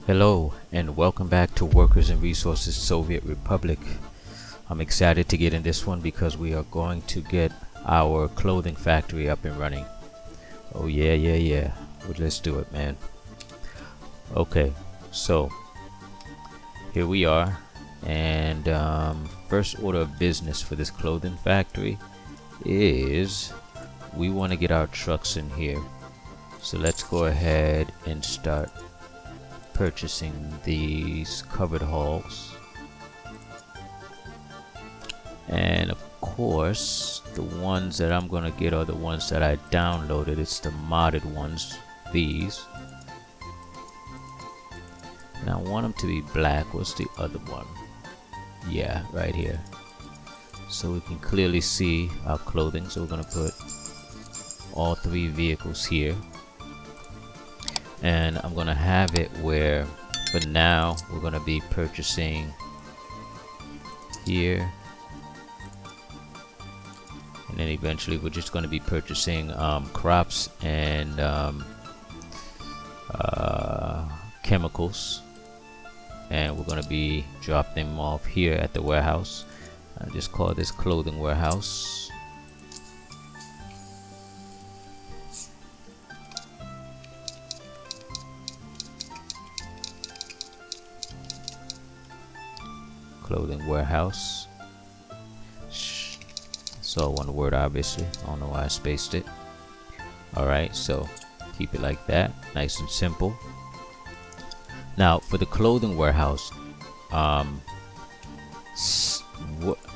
Hello and welcome back to Workers and Resources Soviet Republic. I'm excited to get in this one because we are going to get our clothing factory up and running. Oh yeah. Well, let's do it, man. Okay, so here we are, and first order of business for this clothing factory is we want to get our trucks in here. So let's go ahead and start purchasing these covered hulls, and of course the ones that I'm gonna get are the ones that I downloaded. It's the modded ones, these, and I want them to be black. What's the other one? Yeah, right here, so we can clearly see our clothing. So we're gonna put all three vehicles here, and I'm gonna have it where for now we're gonna be purchasing here, and then eventually we're just gonna be purchasing crops and chemicals, and we're gonna be dropping them off here at the warehouse. I just call this clothing warehouse. Clothing warehouse. So one word, obviously. I don't know why I spaced it. Alright, so keep it like that, nice and simple. Now for the clothing warehouse,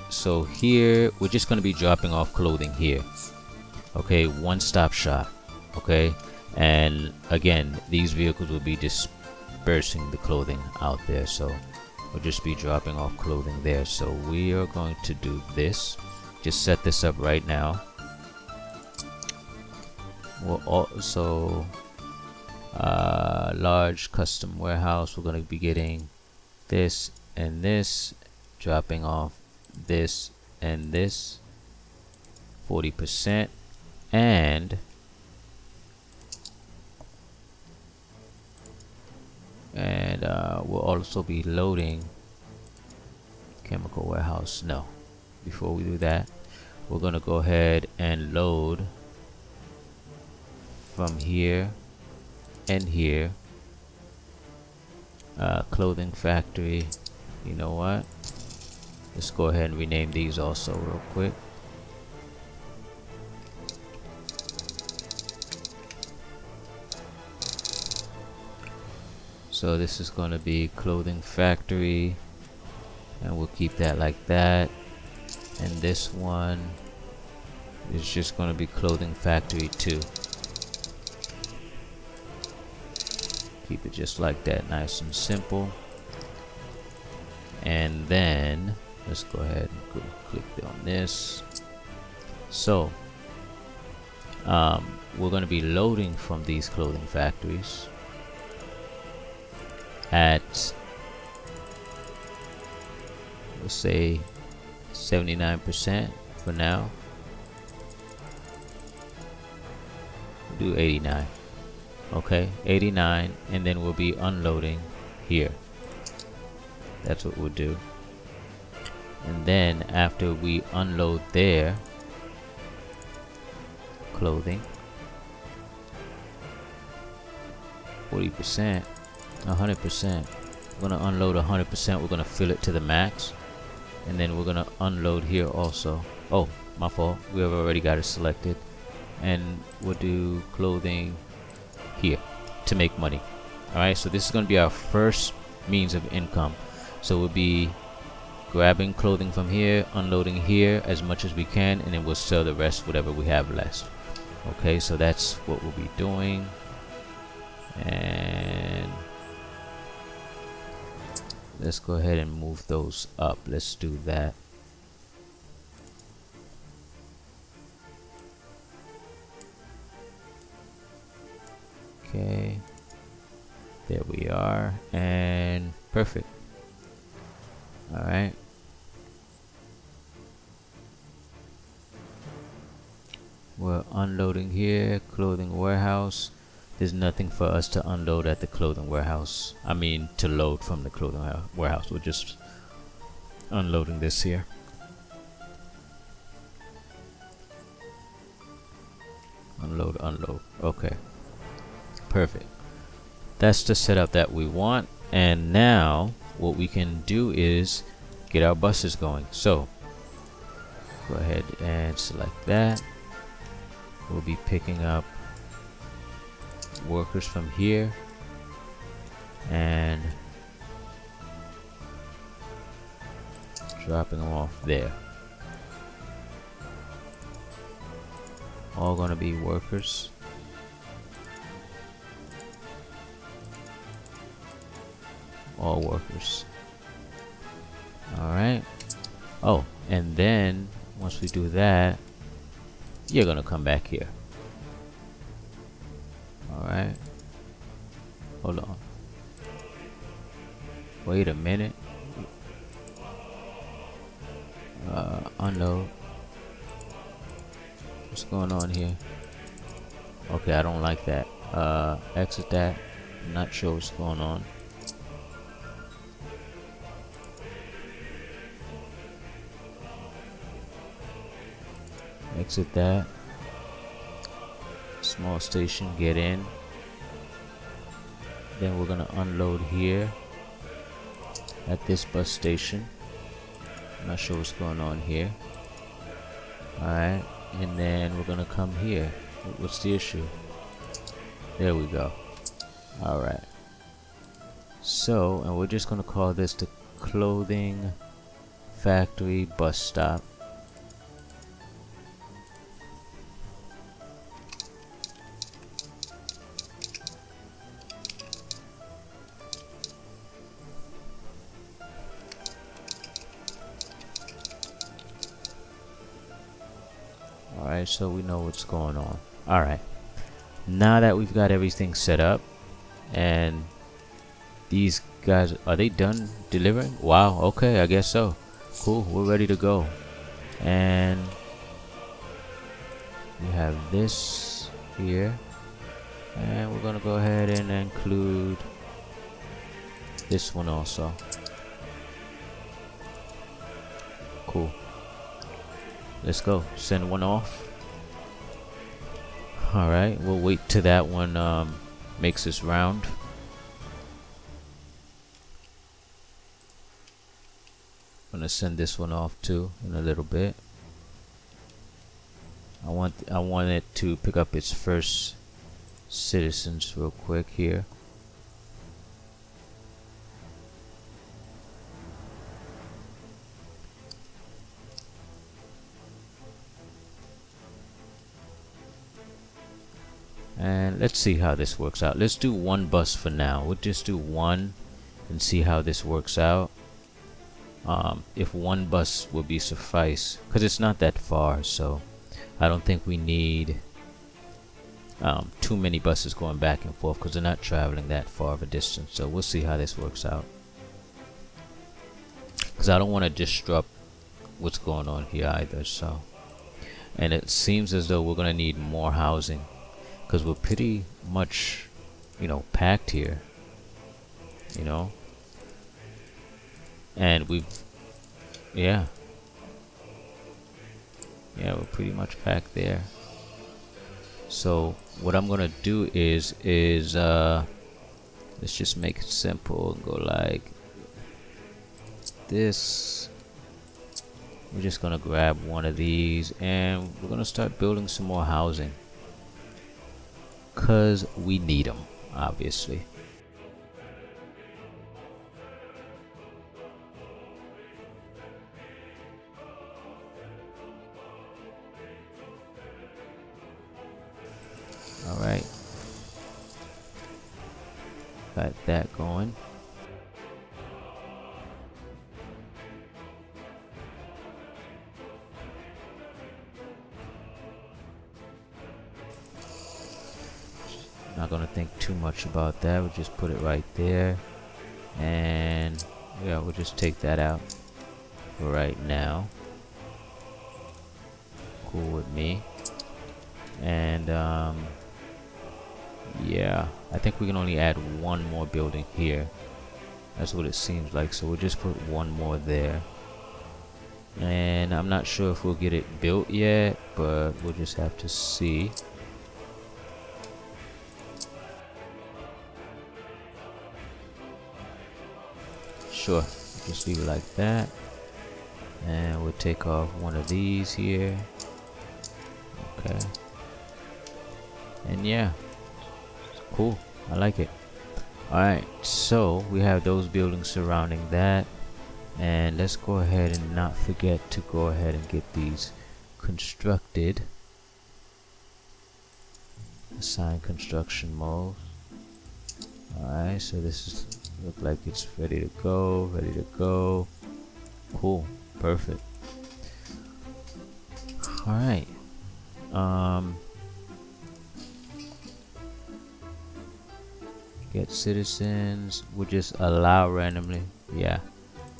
so here we're just going to be dropping off clothing here. Okay, one-stop shop. Okay, and again these vehicles will be dispersing the clothing out there, so we'll just be dropping off clothing there. So we are going to do this. Just set this up right now. We'll also large custom warehouse. We're going to be getting this and this, dropping off this and this 40%, and we'll also be loading chemical warehouse. No, before we do that, we're gonna go ahead and load from here and here. Clothing factory, you know what, let's go ahead and rename these also real quick. So this is going to be clothing factory, and we'll keep that like that. And this one is just going to be clothing factory 2. Keep it just like that, nice and simple. And then let's go ahead and click on this. So we're going to be loading from these clothing factories at, let's say 79% for now. We'll do 89. Okay, 89, and then we'll be unloading here. That's what we'll do. And then after we unload there, clothing 40%, 100%. We're gonna unload 100%. We're gonna fill it to the max, and then we're gonna unload here also. Oh, my fault. We have already got it selected, and we'll do clothing here to make money. All right. So this is gonna be our first means of income. So we'll be grabbing clothing from here, unloading here as much as we can, and then we'll sell the rest, whatever we have left. Okay. So that's what we'll be doing, and let's go ahead and move those up. Let's do that. Okay, there we are, and perfect. All right, we're unloading here, clothing warehouse. there's nothing for us to unload at the clothing warehouse. I mean, to load from the clothing warehouse. We're just unloading this here. Unload. Okay, perfect. That's the setup that we want. And now what we can do is get our buses going. So go ahead and select that. We'll be picking up workers from here and dropping them off there. All gonna be workers. All workers. Alright. Oh, and then once we do that, you're gonna come back here. Alright. Hold on. Wait a minute. Unload. What's going on here? Okay, I don't like that. Exit that. I'm not sure what's going on. Exit that. Small station, get in. Then we're gonna unload here at this bus station. I'm not sure what's going on here. Alright, and then we're gonna come here. What's the issue? There we go. Alright. So, and we're just gonna call this the clothing factory bus stop. Alright, so we know what's going on. Alright, now that we've got everything set up, and these guys, are they done delivering? Wow, okay, I guess so. Cool, we're ready to go. And we have this here, and we're gonna go ahead and include this one also. Cool. Let's go. Send one off. Alright, we'll wait till that one makes its round. I'm gonna send this one off too in a little bit. I want it to pick up its first citizens real quick here. And let's see how this works out. Let's do one bus for now. We'll just do one and see how this works out. If one bus will be suffice, because it's not that far, so I don't think we need too many buses going back and forth, because they're not traveling that far of a distance. So we'll see how this works out, because I don't want to disrupt what's going on here either. So, and it seems as though we're gonna need more housing, because we're pretty much, you know, packed here, you know, and we're pretty much packed there. So what I'm gonna do is let's just make it simple and go like this. We're just gonna grab one of these and we're gonna start building some more housing, because we need them, obviously. Alright, got that going. Not gonna think too much about that. We'll just put it right there, and yeah, we'll just take that out for right now. Cool with me. And Yeah, I think we can only add one more building here. That's what it seems like, so we'll just put one more there. And I'm not sure if we'll get it built yet, but we'll just have to see. Sure, just leave it like that. And we'll take off one of these here. Okay. And yeah, cool. I like it. Alright, so we have those buildings surrounding that. And let's go ahead and not forget to go ahead and get these constructed. Assign construction mode. Alright, so this is look like it's ready to go, ready to go. Cool, perfect. Alright. Get citizens, we'll just allow randomly. Yeah.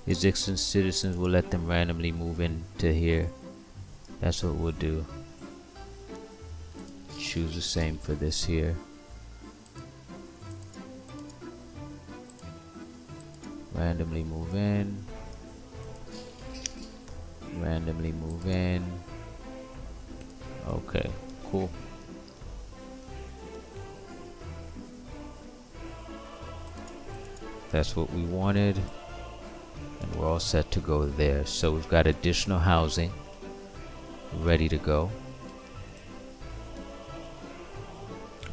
Existing citizens will let them randomly move into here. That's what we'll do. Choose the same for this here. Randomly move in. Randomly move in. Okay, cool. That's what we wanted. And we're all set to go there. So we've got additional housing ready to go.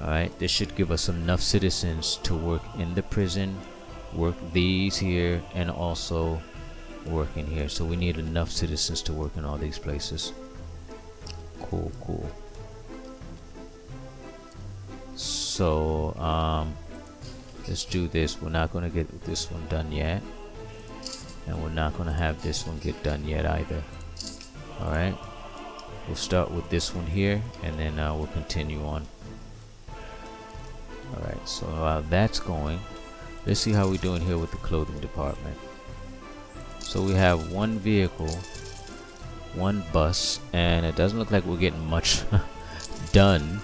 Alright, this should give us enough citizens to work in the prison, work these here, and also work in here. So we need enough citizens to work in all these places. Cool, cool. So, let's do this. We're not going to get this one done yet. And we're not going to have this one get done yet either. Alright. We'll start with this one here, and then we'll continue on. Alright, so while that's going, let's see how we're doing here with the clothing department. So we have one vehicle, one bus, and it doesn't look like we're getting much done.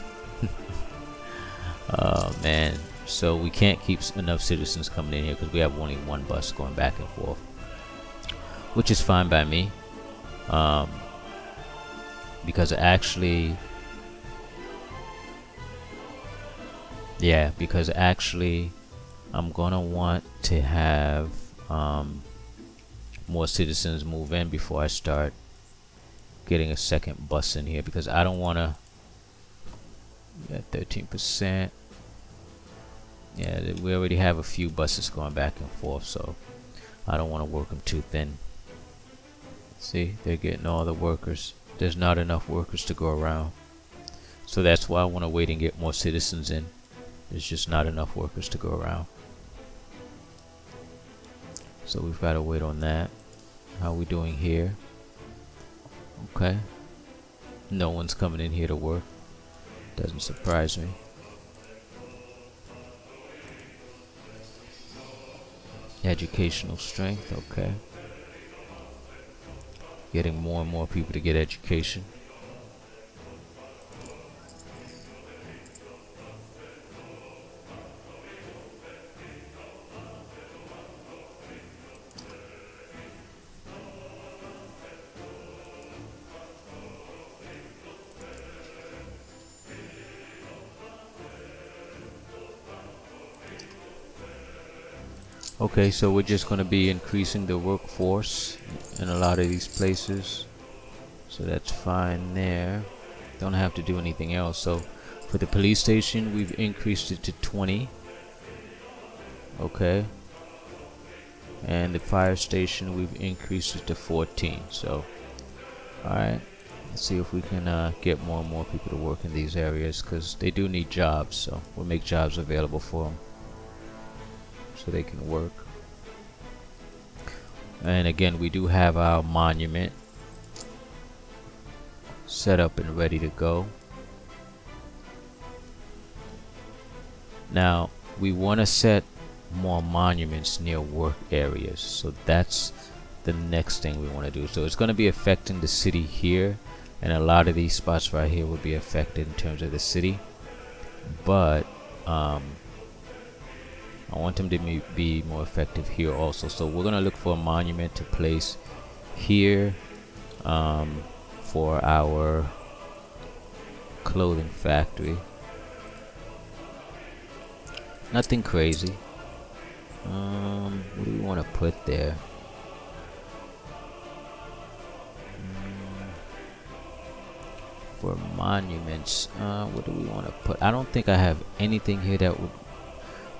Oh man, so we can't keep enough citizens coming in here because we have only one bus going back and forth, which is fine by me, because actually I'm gonna want to have more citizens move in before I start getting a second bus in here, because I don't want to. Yeah, 13%. Yeah, we already have a few buses going back and forth, so I don't want to work them too thin. See, they're getting all the workers. There's not enough workers to go around, so that's why I want to wait and get more citizens in. There's just not enough workers to go around, so we've got to wait on that. How are we doing here? Okay, no one's coming in here to work. Doesn't surprise me. Educational strength, okay. Getting more and more people to get education. Okay, so we're just going to be increasing the workforce in a lot of these places, so that's fine there. Don't have to do anything else. So for the police station, we've increased it to 20. Okay, and the fire station, we've increased it to 14. So alright, let's see if we can get more and more people to work in these areas, because they do need jobs, so we'll make jobs available for them so they can work. And again, we do have our monument set up and ready to go. Now we want to set more monuments near work areas, so that's the next thing we want to do. So it's going to be affecting the city here, and a lot of these spots right here will be affected in terms of the city, but I want them to be more effective here also. So we're gonna look for a monument to place here for our clothing factory. Nothing crazy. What do we want to put there? For monuments, what do we want to put? I don't think I have anything here that would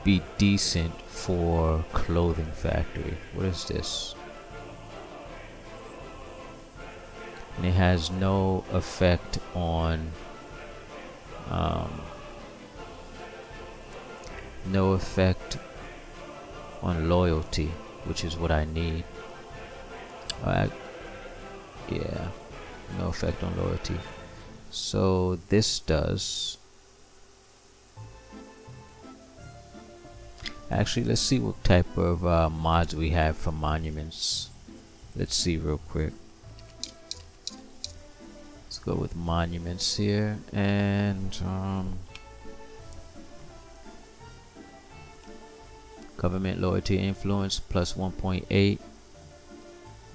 be decent for clothing factory. What is this? And it has no effect on loyalty, which is what I need. Yeah, no effect on loyalty. So this does. Actually, let's see what type of mods we have for monuments. Let's see real quick. Let's go with monuments here, and government loyalty influence plus 1.8.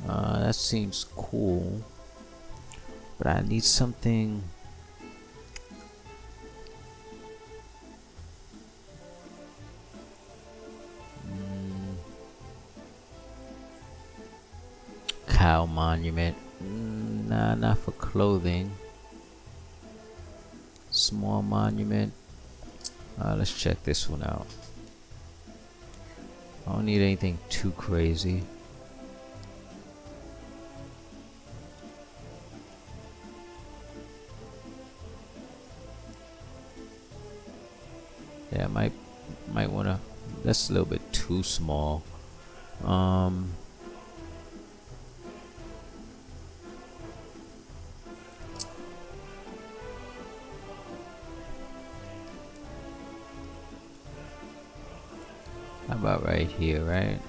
That seems cool, but I need something. Cow monument. Nah, not for clothing. Small monument. Let's check this one out. I don't need anything too crazy. Yeah, might wanna. That's a little bit too small. How about right here, right?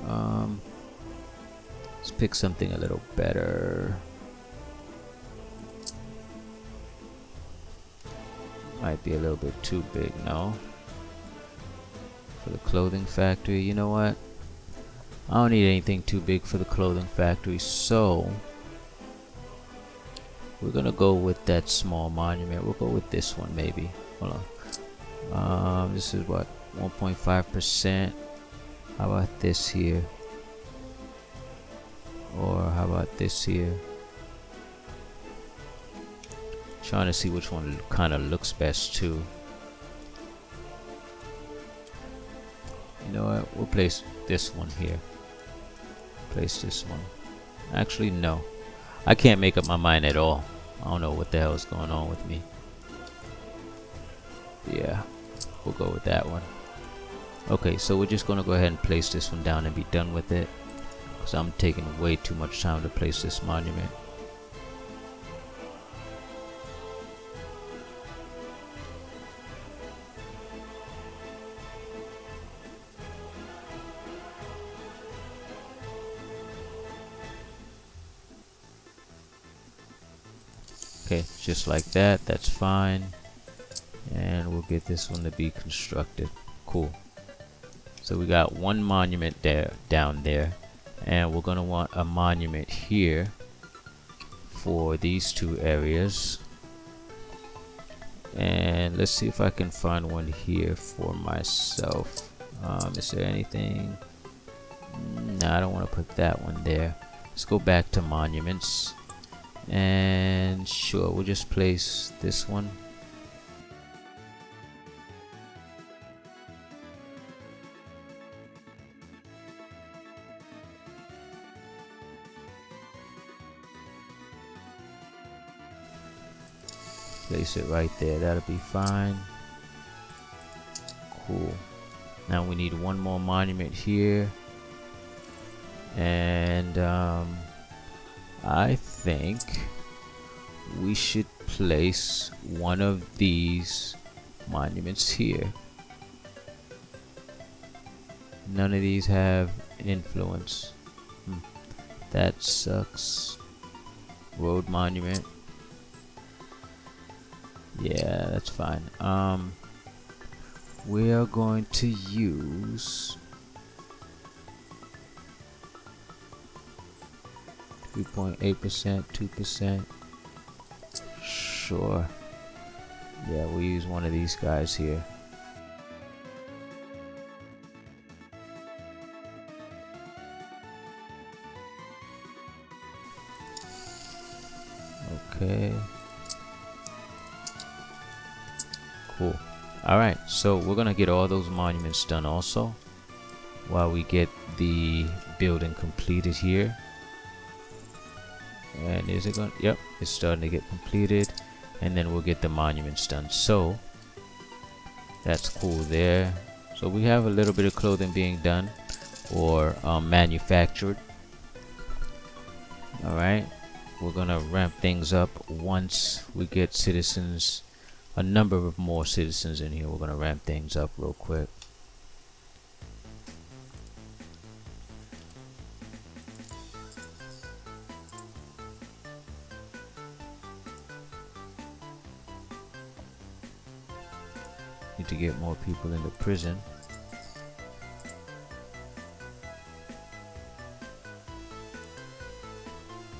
Let's pick something a little better. Might be a little bit too big, no? For the clothing factory, you know what? I don't need anything too big for the clothing factory, so we're gonna go with that small monument. We'll go with this one maybe. Hold on. This is what, 1.5%. How about this here? Or how about this here? Trying to see which one kind of looks best too. You know what? We'll place this one here. Place this one. Actually, no. I can't make up my mind at all. I don't know what the hell is going on with me. Yeah, we'll go with that one. Okay, so we're just gonna go ahead and place this one down and be done with it, because I'm taking way too much time to place this monument. Okay, just like that, that's fine. And we'll get this one to be constructed. Cool. So we got one monument there, down there, and we're gonna want a monument here for these two areas. And let's see if I can find one here for myself. Is there anything? No, I don't want to put that one there. Let's go back to monuments, and sure, we'll just place this one. Place it right there. That'll be fine. Cool. Now we need one more monument here, and I think we should place one of these monuments here. None of these have influence. That sucks. Road monument. Yeah, that's fine. we are going to use 3.8%, 2%. Sure. Yeah, we'll use one of these guys here. Okay. Cool. Alright, so we're gonna get all those monuments done also while we get the building completed here. And is it going? Yep, it's starting to get completed, and then we'll get the monuments done. So that's cool there. So we have a little bit of clothing being done or manufactured. All right, we're gonna ramp things up once we get citizens, a number of more citizens in here. We're gonna ramp things up real quick. Need to get more people into prison.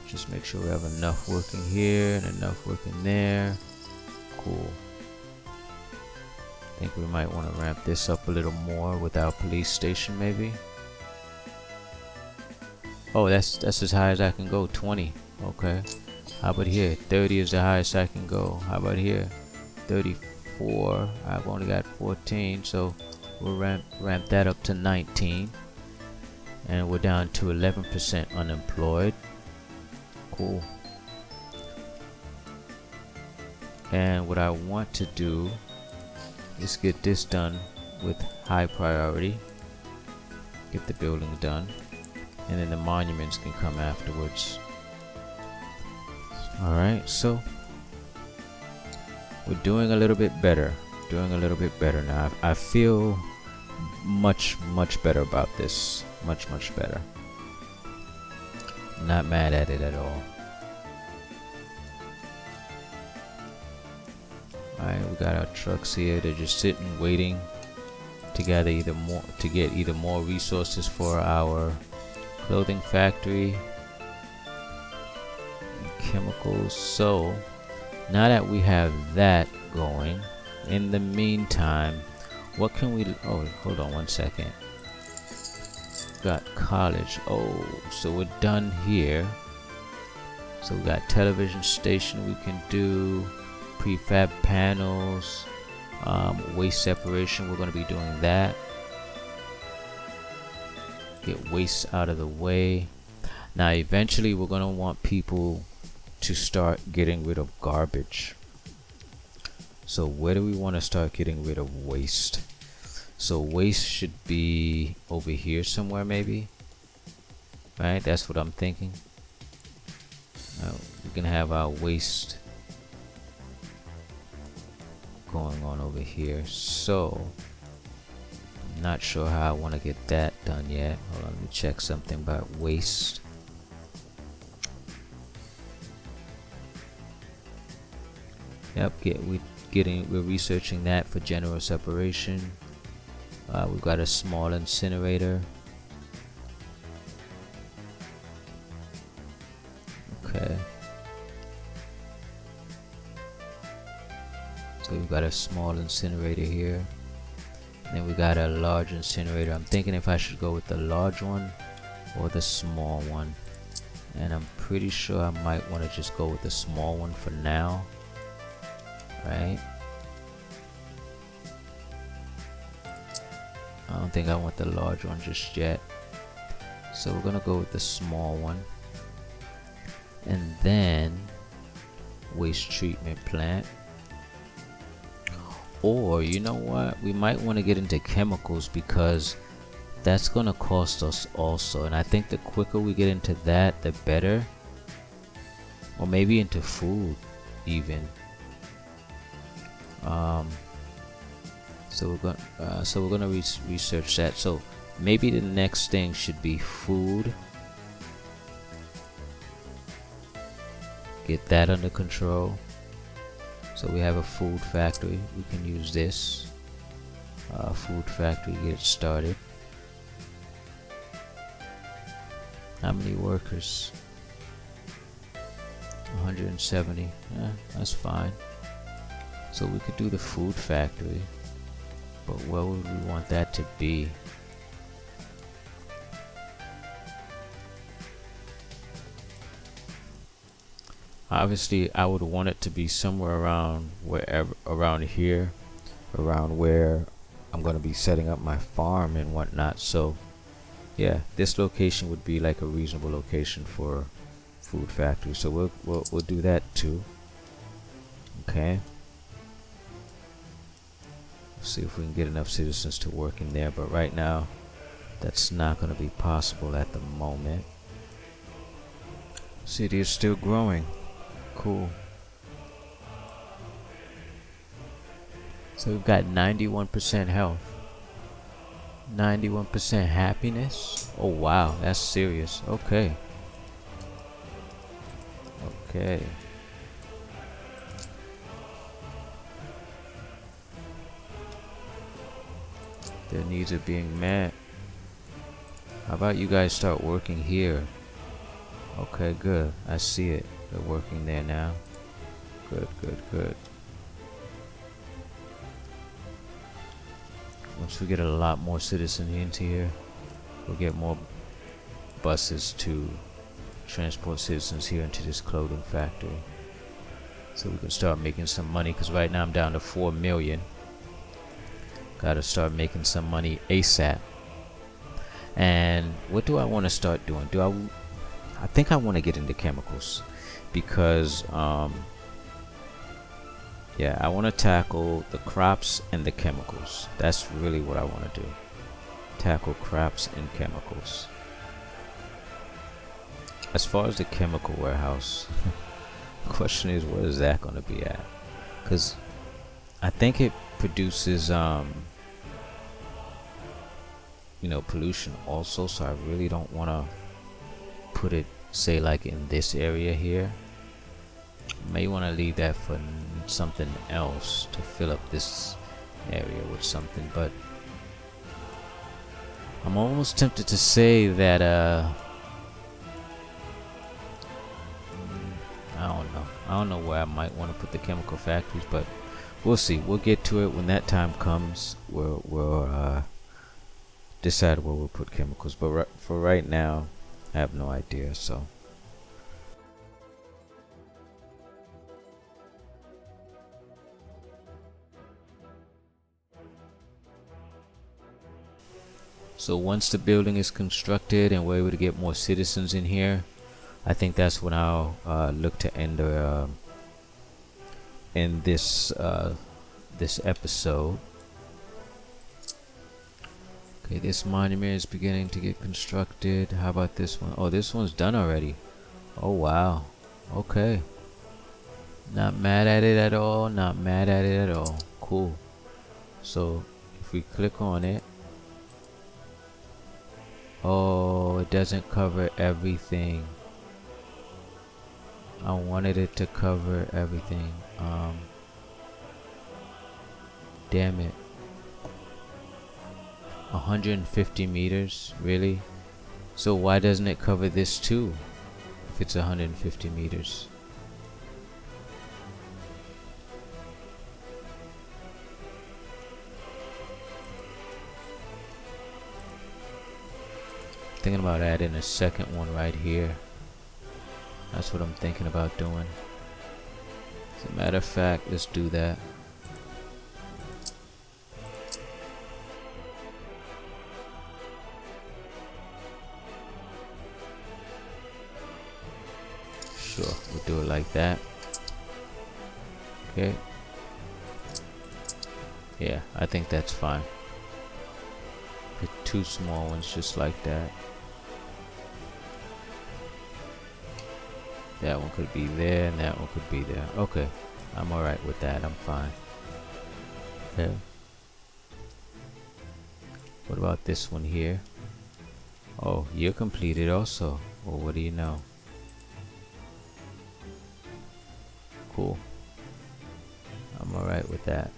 Just make sure we have enough working here and enough working there. Cool. I think we might want to ramp this up a little more with our police station maybe. Oh, that's as high as I can go, 20. Okay. How about here? 30 is the highest I can go. How about here? 34. I've only got 14, so we'll ramp that up to 19. And we're down to 11% unemployed. Cool. And what I want to do is get this done with high priority. Get the buildings done. And then the monuments can come afterwards. Alright, so we're doing a little bit better. Doing a little bit better now. I feel much better about this. Much better. Not mad at it at all. Alright, we got our trucks here. They're just sitting, waiting to gather either more resources for our clothing factory, chemicals. So now that we have that going, in the meantime, what can we? Oh, hold on one second. Got college. Oh, so we're done here. So we got television station. We can do prefab panels, waste separation. We're going to be doing that. Get waste out of the way. Now eventually we're going to want people to start getting rid of garbage. So where do we want to start getting rid of waste? So waste should be over here somewhere maybe. Right, that's what I'm thinking. We can have our waste going on over here. So not sure how I want to get that done yet. Hold on, let me check something about waste. Yep, we're researching that for general separation. We've got a small incinerator. Okay. So we've got a small incinerator here. Then we got a large incinerator. I'm thinking if I should go with the large one or the small one. And I'm pretty sure I might want to just go with the small one for now. Right? I don't think I want the large one just yet. So we're gonna go with the small one. And then waste treatment plant. Or you know what, we might want to get into chemicals because that's gonna cost us also, and I think the quicker we get into that the better. Or maybe into food even. So we're gonna research that. So maybe the next thing should be food. Get that under control. So we have a food factory. We can use this. food factory get started. How many workers? 170. Yeah, that's fine. So we could do the food factory, but where would we want that to be? Obviously, I would want it to be somewhere around around here, around where I'm going to be setting up my farm and whatnot. So yeah, this location would be like a reasonable location for food factory. So we'll do that too. Okay. See if we can get enough citizens to work in there, but right now that's not going to be possible at the moment. City is still growing. Cool. So we've got 91% health, 91% happiness. Oh wow, that's serious. Okay. Okay. Their needs are being met. How about you guys start working here? Okay, good. I see it. They're working there now. Good, good, good. Once we get a lot more citizens into here, we'll get more buses to transport citizens here into this clothing factory. So we can start making some money, because right now I'm down to 4 million. Gotta start making some money ASAP. And what do I want to start doing? I think I want to get into chemicals, because yeah, I want to tackle the crops and the chemicals. That's really what I want to do. Tackle crops and chemicals. As far as the chemical warehouse, the question is, what is that going to be at? Because I think it produces you know, pollution also, so I really don't want to put it, say, like in this area here. May want to leave that for something else, to fill up this area with something. But I'm almost tempted to say that I don't know where I might want to put the chemical factories, but we'll see. We'll get to it when that time comes. We'll decide where we'll put chemicals, but for right now I have no idea. So once the building is constructed and we're able to get more citizens in here, I think that's when I'll look to end this episode. Okay, this monument is beginning to get constructed. How about this one? Oh, this one's done already. Oh wow. Okay. Not mad at it at all. Not mad at it at all. Cool. So if we click on it, oh, it doesn't cover everything. I wanted it to cover everything. Damn it. 150 meters, really? So why doesn't it cover this too, if it's 150 meters? Thinking about adding a second one right here. That's what I'm thinking about doing. As a matter of fact, let's do that. Sure, we'll do it like that. Okay. Yeah, I think that's fine. Put 2 small ones just like that. That one could be there and that one could be there. Okay, I'm alright with that. I'm fine. Okay. What about this one here? Oh, you're completed also. Well, what do you know? Cool. I'm alright with that.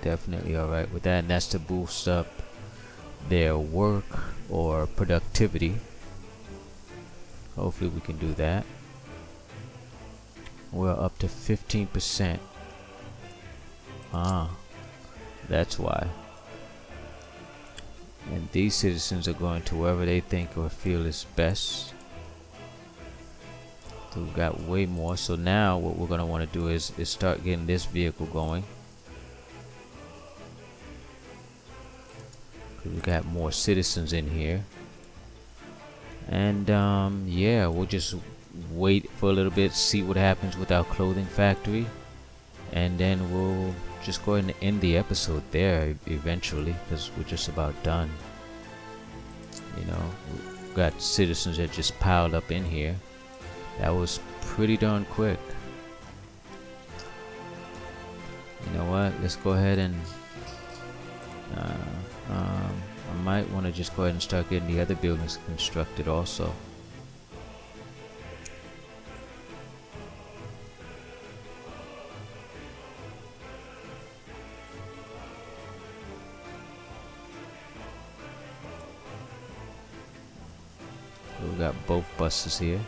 definitely alright with that, and that's to boost up their work or productivity. Hopefully we can do that. We're up to 15%. That's why. And these citizens are going to wherever they think or feel is best. So we've got way more. So now what we're going to want to do is start getting this vehicle going. We've got more citizens in here. And yeah, we'll just wait for a little bit, see what happens with our clothing factory. And then we'll just go ahead and end the episode there eventually, because we're just about done. You know, we've got citizens that just piled up in here. That was pretty darn quick. You know what? Let's go ahead and I might want to just go ahead and start getting the other buildings constructed also. We've got both buses here.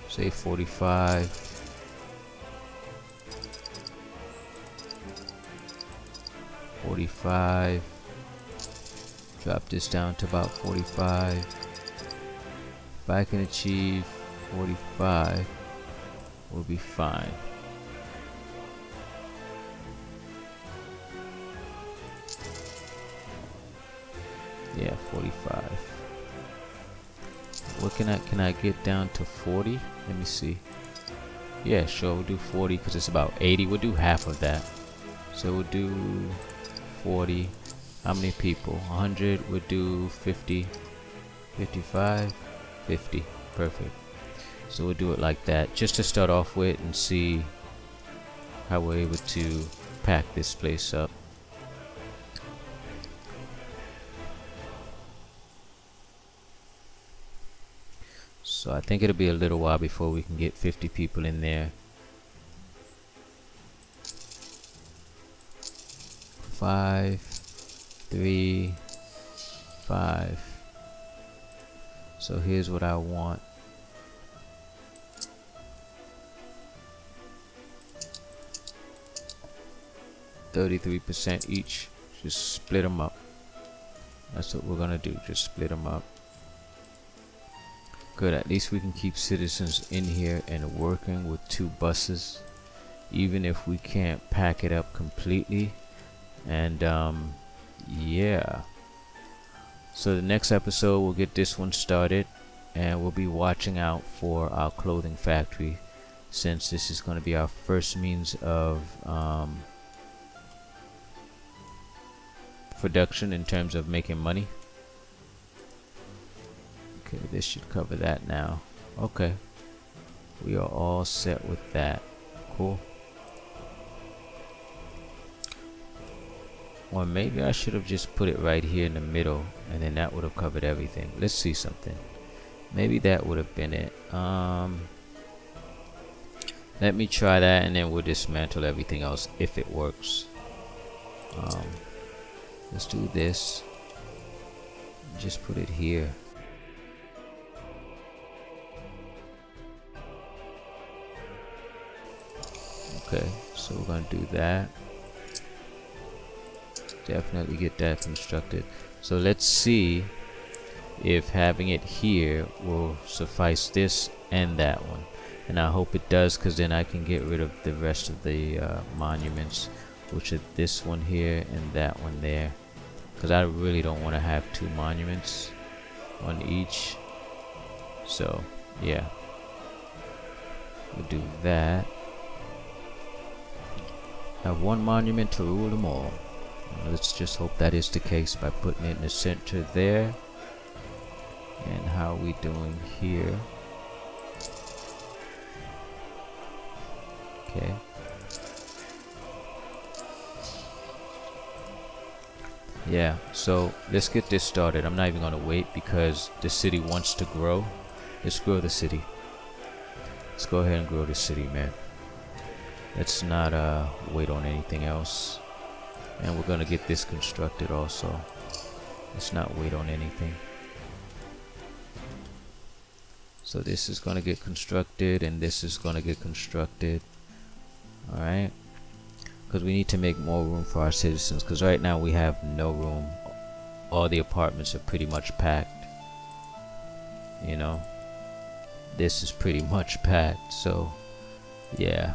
Say 45. 45. Drop this down to about 45. If I can achieve 45, we'll be fine. Yeah, 45. What can I get down to 40? Let me see. Yeah, sure, we'll do 40 because it's about 80. We'll do half of that. So we'll do 40. How many people? 100. We'll do 50. 55. 50. Perfect. So we'll do it like that just to start off with and see how we're able to pack this place up. So I think it'll be a little while before we can get 50 people in there. 5, 3, 5. So here's what I want. %, each. Just split them up. That's what we're gonna do. Just split them up. Good. At least we can keep citizens in here and working with 2 buses, even if we can't pack it up completely. And yeah. So the next episode we'll get this one started, and we'll be watching out for our clothing factory, since this is going to be our first means of production in terms of making money. Okay, this should cover that now. Okay, we are all set with that. Cool. Or maybe I should have just put it right here in the middle, and then that would have covered everything. Let's see something. Maybe that would have been it. Let me try that, and then we'll dismantle everything else if it works. Let's do this. Just put it here. Okay, so we're gonna do that. Definitely get that constructed. So let's see if having it here will suffice this and that one. And I hope it does, because then I can get rid of the rest of the monuments, which are this one here and that one there. Because I really don't want to have 2 monuments on each. So yeah, we'll do that. Have 1 monument to rule them all. Let's just hope that is the case by putting it in the center there. And how are we doing here? Okay. Yeah, so let's get this started. I'm not even gonna wait because the city wants to grow. Let's grow the city. Let's go ahead and grow the city, man. Let's not wait on anything else. And we're gonna get this constructed also. Let's not wait on anything. So this is gonna get constructed and this is gonna get constructed. Alright, because we need to make more room for our citizens, because right now we have no room. All the apartments are pretty much packed, you know. This is pretty much packed, so yeah,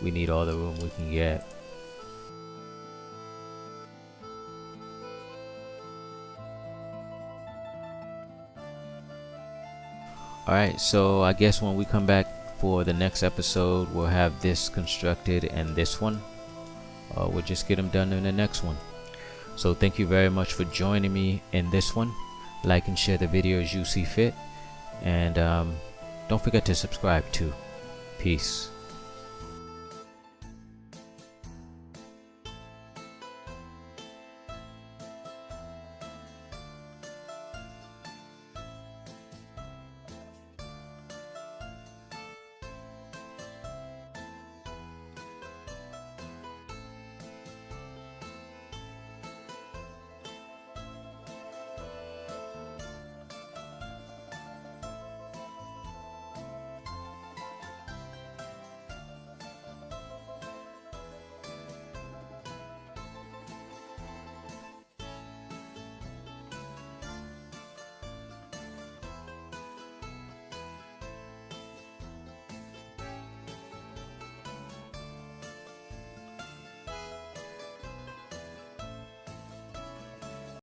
we need all the room we can get. Alright, so I guess when we come back for the next episode, we'll have this constructed and this one. We'll just get them done in the next one. So thank you very much for joining me in this one. Like and share the video as you see fit. And don't forget to subscribe too. Peace.